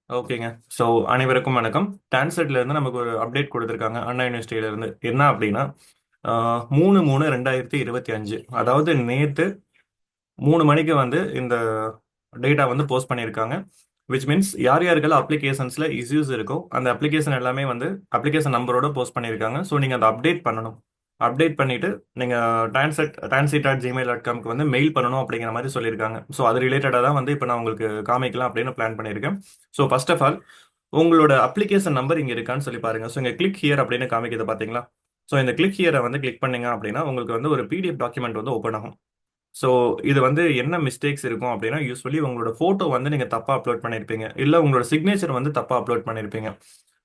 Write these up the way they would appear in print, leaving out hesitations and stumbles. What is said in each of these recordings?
ஓகேங்க. ஸோ அனைவருக்கும் வணக்கம். டான்செட்ல இருந்து நமக்கு ஒரு அப்டேட் கொடுத்துருக்காங்க அண்ணா யூனிவர்சிட்டியில இருந்து. என்ன அப்படின்னா 3/3/2025, அதாவது நேத்து 3 மணிக்கு வந்து இந்த டேட்டா வந்து போஸ்ட் பண்ணியிருக்காங்க. விச் மீன்ஸ் யார் யாருக்கெல்லாம் அப்ளிகேஷன்ஸ்ல இஷ்யூஸ் இருக்கோ அந்த அப்ளிகேஷன் எல்லாமே வந்து அப்ளிகேஷன் நம்பரோட போஸ்ட் பண்ணியிருக்காங்க. ஸோ நீங்கள் அதை அப்டேட் பண்ணணும். அப்டேட் பண்ணிட்டு நீங்கள் டான்சி.gmail.comக்கு வந்து மெயில் பண்ணணும் அப்படிங்கிற மாதிரி சொல்லியிருக்காங்க. ஸோ அது ரிலேட்டடாக தான் வந்து இப்போ நான் உங்களுக்கு காமிக்கலாம் அப்படின்னு பிளான் பண்ணியிருக்கேன். ஸோ ஃபர்ஸ்ட் ஆஃப் ஆல் உங்களோட அப்ளிகேஷன் நம்பர் இங்கே இருக்கான்னு சொல்லி பாருங்க. ஸோ இங்கே கிளிக் ஹியர் அப்படின்னு காமிக்குது பார்த்தீங்களா? ஸோ இந்த கிளிக் ஹியரை வந்து கிளிக் பண்ணீங்க அப்படின்னா உங்களுக்கு வந்து ஒரு பிடிஎஃப் டாக்குமெண்ட் வந்து ஓப்பன் ஆகும். ஸோ இது வந்து என்ன மிஸ்டேக்ஸ் இருக்கும் அப்படின்னா, யூஸ்வலி உங்களோட ஃபோட்டோ வந்து நீங்கள் தப்பாக அப்லோட் பண்ணியிருப்பீங்க, இல்லை உங்களோட சிக்னேச்சர் வந்து தப்பாக அப்லோட் பண்ணியிருப்பீங்க.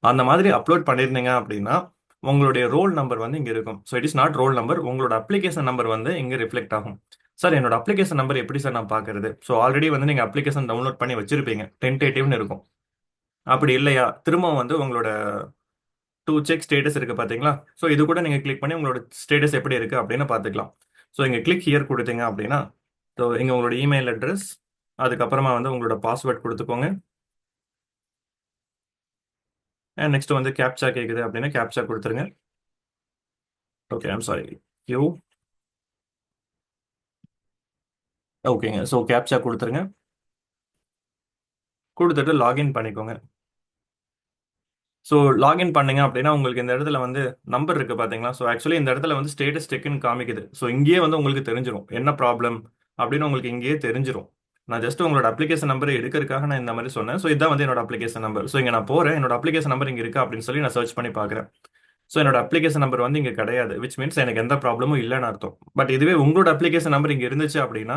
அந்த மாதிரி அப்லோட் பண்ணியிருந்தீங்க அப்படின்னா உங்களுடைய ரோல் நம்பர் வந்து இங்கே இருக்கும். So it is not roll number, உங்களோட அப்ளிகேஷன் நம்பர் வந்து இங்கே ரிஃப்ளெக்ட் ஆகும். சார் என்னோட அப்ளிகேஷன் நம்பர் எப்படி சார் நான் பார்க்கறது? ஸோ ஆல்ரெடி வந்து நீங்கள் அப்ளிகேஷன் டவுன்லோட் பண்ணி வச்சிருப்பீங்க, டென்டேட்டிவ்னு இருக்கும். அப்படி இல்லையா, திரும்ப வந்து உங்களோட டூ செக் ஸ்டேட்டஸ் இருக்கு பார்த்தீங்களா? ஸோ இது கூட நீங்கள் கிளிக் பண்ணி உங்களோட ஸ்டேட்டஸ் எப்படி இருக்கு அப்படின்னு பார்த்துக்கலாம். ஸோ இங்கே கிளிக் ஹியர் கொடுத்தீங்க அப்படின்னா, ஸோ இங்கே உங்களோட இமெயில் அட்ரஸ், அதுக்கப்புறமா வந்து உங்களோட பாஸ்வேர்ட் கொடுத்துக்கோங்க. அண்ட் நெக்ஸ்ட் வந்து கேப்சா கேட்குது அப்படின்னா கேப்சா கொடுத்துருங்க. Okay, I'm sorry, you. ஓகேங்க. ஸோ கேப்சா கொடுத்துருங்க. கொடுத்துட்டு லாகின் பண்ணிக்கோங்க. ஸோ லாகின் பண்ணீங்க அப்படின்னா உங்களுக்கு இந்த இடத்துல வந்து நம்பர் இருக்கு பார்த்தீங்களா? ஸோ ஆக்சுவலி இந்த இடத்துல வந்து ஸ்டேட்டஸ் செக்னு காமிக்குது. ஸோ இங்கேயே வந்து உங்களுக்கு தெரிஞ்சிடும் என்ன ப்ராப்ளம் அப்படின்னு, உங்களுக்கு இங்கேயே தெரிஞ்சிடும். நான் ஜஸ்ட் உங்களோட அப்ளிகேஷன் நம்பர் எடுக்கிறதுக்காக நான் இந்த மாதிரி சொன்னேன். ஸோ இதான் வந்து என்னோட அப்ளிகேஷன் நம்பர். ஸோ இங்கே நான் போகிறேன், என்னோட அப்ளிகேஷன் நம்பர் இங்கே இருக்கா அப்படின்னு சொல்லி நான் சர்ச் பண்ணி பார்க்குறேன். ஸோ என்னோட அப்ளிகேஷன் நம்பர் வந்து இங்கே கிடையாது, விச் மீன்ஸ் எனக்கு எந்த ப்ராப்ளமும் இல்லைன்னு அர்த்தம். பட் இதுவே உங்களோட அப்ளிகேஷன் நம்பர் இங்கே இருந்துச்சு அப்படின்னா,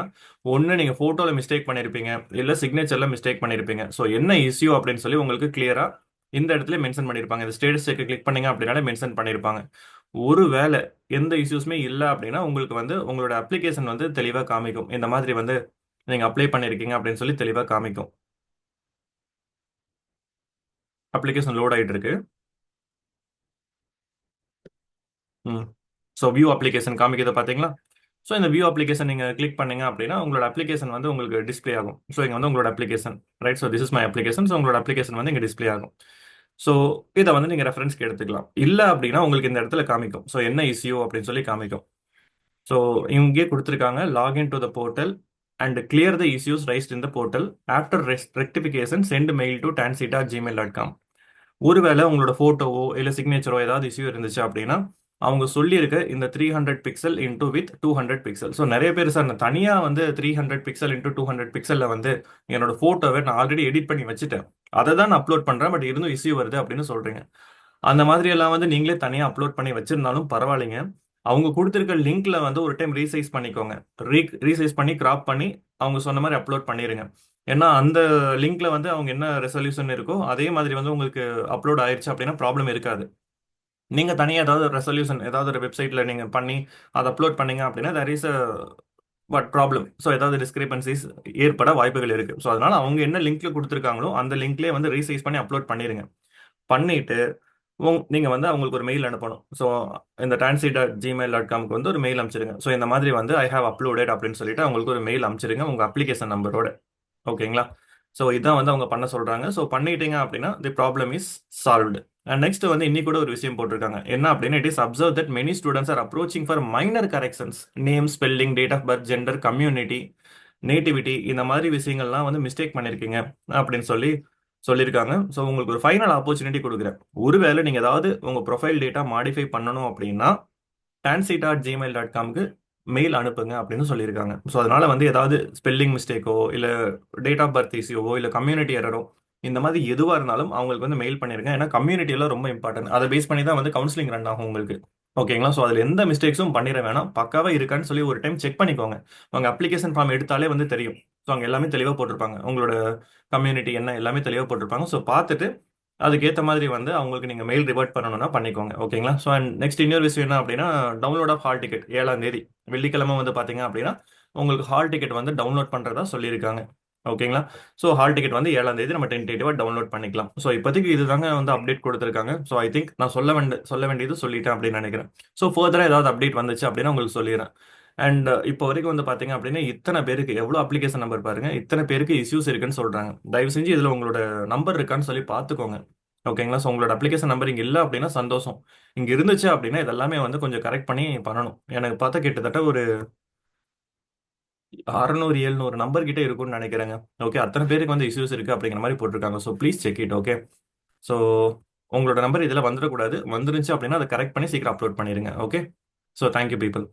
ஒன்று நீங்கள் ஃபோட்டோவில் மிஸ்டேக் பண்ணியிருப்பீங்க, இல்லை சிக்னேச்சரில் மிஸ்டேக் பண்ணியிருப்பீங்க. ஸோ என்ன இஷ்யூ அப்படின்னு சொல்லி உங்களுக்கு கிளியராக இந்த இடத்துல மென்ஷன் பண்ணியிருப்பாங்க. இந்த ஸ்டேட்டஸ் செக் கிளிக் பண்ணீங்க அப்படின்னாலே மென்ஷன் பண்ணியிருப்பாங்க. ஒருவேளை எந்த இஷ்யூஸுமே இல்லை அப்படின்னா உங்களுக்கு வந்து உங்களோட அப்ளிகேஷன் வந்து தெளிவாக காமிக்கும். இந்த மாதிரி வந்து நீங்கள் அப்ளை பண்ணியிருக்கீங்க அப்படின்னு சொல்லி தெளிவாக காமிக்கும். அப்ளிகேஷன் லோட் ஆகிட்டு இருக்கு. ம். ஸோ வியூ அப்ளிகேஷன் காமிக்கிறத பார்த்தீங்களா? ஸோ இந்த வியூ அப்ளிகேஷன் நீங்கள் கிளிக் பண்ணீங்க அப்படின்னா உங்களோட அப்ளிகேஷன் வந்து உங்களுக்கு டிஸ்ப்ளே ஆகும். ஸோ இங்கே வந்து உங்களோட application, right? So this is my application. So உங்களோட அப்ளிகேஷன் வந்து இங்கே டிஸ்ப்ளே ஆகும். ஸோ இதை வந்து நீங்கள் ரெஃபரன்ஸ்க்கு எடுத்துக்கலாம். இல்லை அப்படின்னா உங்களுக்கு இந்த இடத்துல காமிக்கும். ஸோ என்ன இஷ்யூ அப்படின்னு சொல்லி காமிக்கும். ஸோ இங்கே கொடுத்துருக்காங்க, login to the portal and clear the issues raised in the portal after rectification send mail to tansita@gmail.com. ஒருவேளை உங்களோட ஃபோட்டோவோ இல்லை சிக்னேச்சரோ ஏதாவது இஷ்யூ இருந்துச்சு அப்படின்னா அவங்க சொல்லியிருக்க இந்த 300 pixel into with 200 pixel. So நிறைய பேர் சார் நான் தனியாக வந்து 300 பிக்சல் இன்டூ 200 பிக்சலில் வந்து என்னோட ஃபோட்டோவை நான் ஆல்ரெடி எடிட் பண்ணி வச்சுட்டேன், அதை தான் நான் அப்லோட் பண்ணுறேன், பட் இருந்தும் இஷ்யூ வருது அப்படின்னு சொல்கிறீங்க. அந்த மாதிரி எல்லாம் வந்து நீங்களே தனியாக அப்லோட் பண்ணி வச்சிருந்தாலும் பரவாயில்லைங்க. அவங்க கொடுத்துருக்க லிங்க்ல வந்து ஒரு டைம் ரீசைஸ் பண்ணிக்கோங்க. ரீசைஸ் பண்ணி கிராப் பண்ணி அவங்க சொன்ன மாதிரி அப்லோட் பண்ணிடுங்க. ஏன்னா அந்த லிங்க்ல வந்து அவங்க என்ன ரெசல்யூஷன் இருக்கோ அதே மாதிரி வந்து உங்களுக்கு அப்லோட் ஆயிருச்சு அப்படின்னா ப்ராப்ளம் இருக்காது. நீங்க தனியாக ஏதாவது ரெசல்யூஷன் ஏதாவது ஒரு வெப்சைட்ல நீங்க பண்ணி அதை அப்லோட் பண்ணீங்க அப்படின்னா there is a but problem. So ஏதாவது டிஸ்கிரிபன்சிஸ் ஏற்பட வாய்ப்புகள் இருக்கு. ஸோ அதனால அவங்க என்ன லிங்க்ல கொடுத்துருக்காங்களோ அந்த லிங்க்லேயே வந்து ரீசைஸ் பண்ணி அப்லோட் பண்ணிடுங்க. பண்ணிட்டு நீங்க வந்து அவங்களுக்கு ஒரு மெயில் அனுப்பணும். ஸோ இந்த tansy.gmail.comக்கு வந்து ஒரு மெயில் அனுப்பிச்சிருங்க. ஸோ இந்த மாதிரி வந்து ஐ ஹாவ் அப்லோடட் அப்படின்னு சொல்லிட்டு அவங்களுக்கு ஒரு மெயில் அனுப்பிச்சிருங்க உங்க அப்ளிகேஷன் நம்பரோட. ஓகேங்களா? ஸோ இதான் வந்து அவங்க பண்ண சொல்றாங்க. ஸோ பண்ணிட்டீங்க அப்படின்னா the problem is solved. And next வந்து இன்னி கூட ஒரு விஷயம் போட்டிருக்காங்க. என்ன அப்படின்னா, it is observe that many students are approaching for minor corrections, name, spelling, date of birth, gender, community, nativity, இந்த மாதிரி விஷயங்கள்லாம் வந்து மிஸ்டேக் பண்ணியிருக்கீங்க அப்படின்னு சொல்லி சொல்லியிருக்காங்க. ஸோ உங்களுக்கு ஒரு ஃபைனல் ஆப்பர்ச்சுனிட்டி கொடுக்குறேன். ஒருவேளை நீங்கள் ஏதாவது உங்கள் ப்ரொஃபைல் டேட்டா மாடிஃபை பண்ணணும் அப்படின்னா tansy.gmail.comக்கு மெயில் அனுப்புங்க அப்படின்னு சொல்லியிருக்காங்க. ஸோ அதனால வந்து ஏதாவது ஸ்பெல்லிங் மிஸ்டேக்கோ இல்லை டேட் ஆஃப் பர்த் இஷ்யூவோ இல்லை கம்யூனிட்டி எரரோ இந்த மாதிரி எதுவாக இருந்தாலும் அவங்களுக்கு வந்து மெயில் பண்ணிருங்க. ஏன்னா கம்யூனிட்டி எல்லாம் ரொம்ப இம்பார்ட்டன்ட். அதை பேஸ் பண்ணி தான் வந்து கவுன்சிலிங் ரன் ஆகும் உங்களுக்கு. ஓகேங்களா? ஸோ அதில் எந்த மிஸ்டேக்ஸும் பண்ணிட வேணாம். பக்காவா இருக்கான்னு சொல்லி ஒரு டைம் செக் பண்ணிக்கோங்க. உங்க அப்ளிகேஷன் ஃபார்ம் எடுத்தாலே வந்து தெரியும். ஸோ அங்கே எல்லாமே தெளிவாக போட்டிருப்பாங்க, உங்களோட கம்யூனிட்டி என்ன எல்லாமே தெளிவாக போட்டிருப்பாங்க. ஸோ பார்த்துட்டு அதுக்கேற்ற மாதிரி வந்து அவங்களுக்கு நீங்கள் மெயில் ரிவர்ட் பண்ணணும்னா பண்ணிக்கோங்க. ஓகேங்களா? ஸோ அண்ட் நெக்ஸ்ட் இன்னொரு விஷயம் என்ன அப்படின்னா, டவுன்லோட் ஆஃப் ஹால் டிக்கெட் 7ஆம் தேதி வெள்ளிக்கிழமை வந்து பார்த்தீங்க அப்படின்னா உங்களுக்கு ஹால் டிக்கெட் வந்து டவுன்லோட் பண்ணுறதா சொல்லியிருக்காங்க. ஓகேங்களா? ஸோ ஹால் டிக்கெட் வந்து 7ஆம் தேதி நம்ம டென்டேட்டிவாக டவுன்லோட் பண்ணிக்கலாம். ஸோ இப்போதைக்கு இதுதாங்க வந்து அப்டேட் கொடுத்துருக்காங்க. ஸோ ஐ திங்க் நான் சொல்ல வேண்டியது சொல்லிட்டேன் அப்படின்னு நினைக்கிறேன். ஸோ ஃபர்தராக ஏதாவது அப்டேட் வந்துச்சு அப்படின்னா உங்களுக்கு சொல்லிடுறேன். அண்ட் இப்போ வரைக்கும் வந்து பார்த்தீங்க அப்படின்னா இத்தனை பேருக்கு எவ்வளோ அப்ளிகேஷன் நம்பர் பாருங்க, இத்தனை பேருக்கு இஷ்யூஸ் இருக்குன்னு சொல்றாங்க. தயவு செஞ்சு இதில் உங்களோட நம்பர் இருக்கான்னு சொல்லி பார்த்துக்கோங்க. ஓகேங்களா? ஸோ உங்களோட அப்ளிகேஷன் நம்பர் இங்கே இல்லை அப்படின்னா சந்தோஷம். இங்கே இருந்துச்சு அப்படின்னா இதெல்லாமே வந்து கொஞ்சம் கரெக்ட் பண்ணி பண்ணணும். எனக்கு பார்த்தா கிட்டத்தட்ட ஒரு 600 700 நம்பர் கிட்ட இருக்கும்னு நினைக்கிறேங்க. ஓகே, அத்தனை பேருக்கு வந்து இஷ்யூஸ் இருக்கு அப்படிங்கிற மாதிரி போட்டிருக்காங்க. So please check it. Okay, so உங்களோட நம்பர் இதில் வந்துடக்கூடாது. வந்துருச்சு அப்படின்னா அதை கரெக்ட் பண்ணி சீக்கிரம் அப்லோட் பண்ணிடுங்க. Okay, so thank you people.